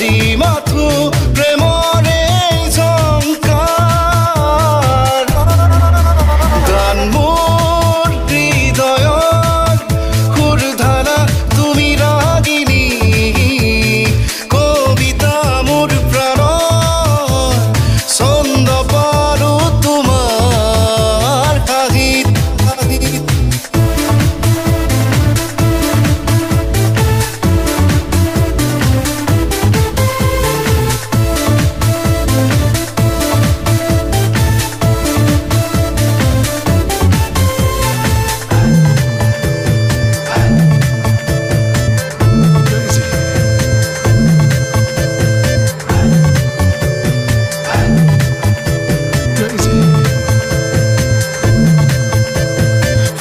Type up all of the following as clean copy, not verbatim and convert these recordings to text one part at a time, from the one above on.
আজি মাথো প্ৰেমৰে ঝংকাৰ গান মোৰ হৃদয়ত সুৰধাৰা তুমি ৰাগিনী কবিতা মোৰ প্ৰাণৰ ছন্দ পাৰো তোমাৰ হাঁহিত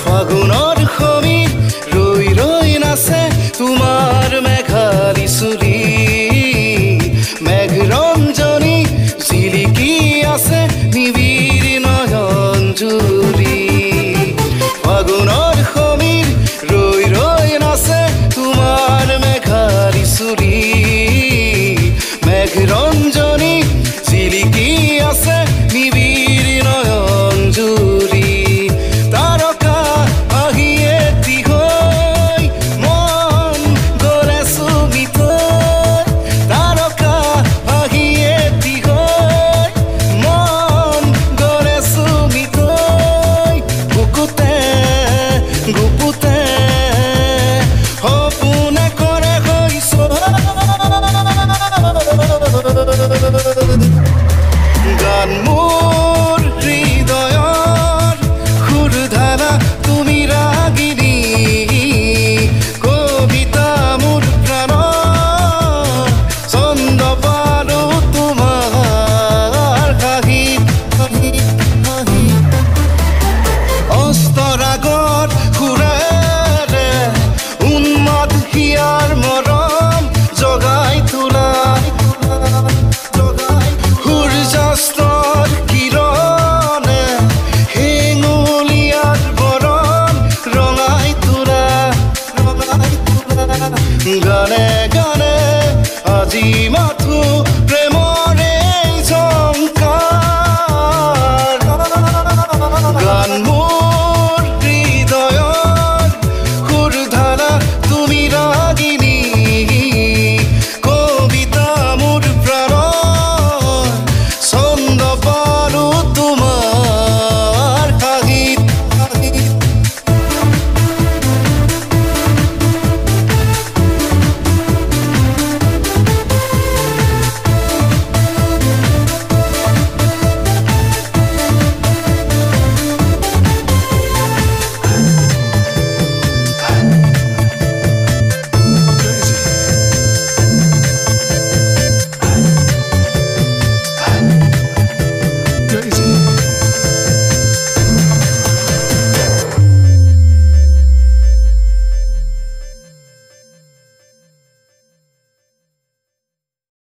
ফাগুনৰ সমীৰ ৰৈ ৰৈ নাচে তোমাৰ মেঘালী চুলি মেঘৰঞ্জনী জিলিকি আছে নিবিড় নয়ন জুৰি ফাগুনৰ সমীৰ ৰৈ ৰৈ নাচে তোমাৰ মেঘালী চুলি মেঘৰঞ্জনী জিলিকি আছে নিবিড় নয়ন জুৰি তাৰকা আহিয়ে তিহৈ মন গলে সুমিত তাৰকা আহিয়ে তিহৈ মন গলে সুমিত বুকুতে গুপুতে সপোনে কৰে হৈছ গান মোৰ হৃদয়ৰ সুৰধাৰা তুমি ৰাগিনী কবিতা মোৰ প্ৰাণৰ ছন্দ পাৰো তোমাৰ হাঁহিত অস্তৰাগত সুৰেৰে উন্মাদ হিয়াৰ মৰম জগাই তোলা সূৰ্যাস্তৰ কিৰণে হেঙুলীয়াৰ বৰণ ৰঙাই তোলা গানে গানে আজি মাথো প্ৰেমৰ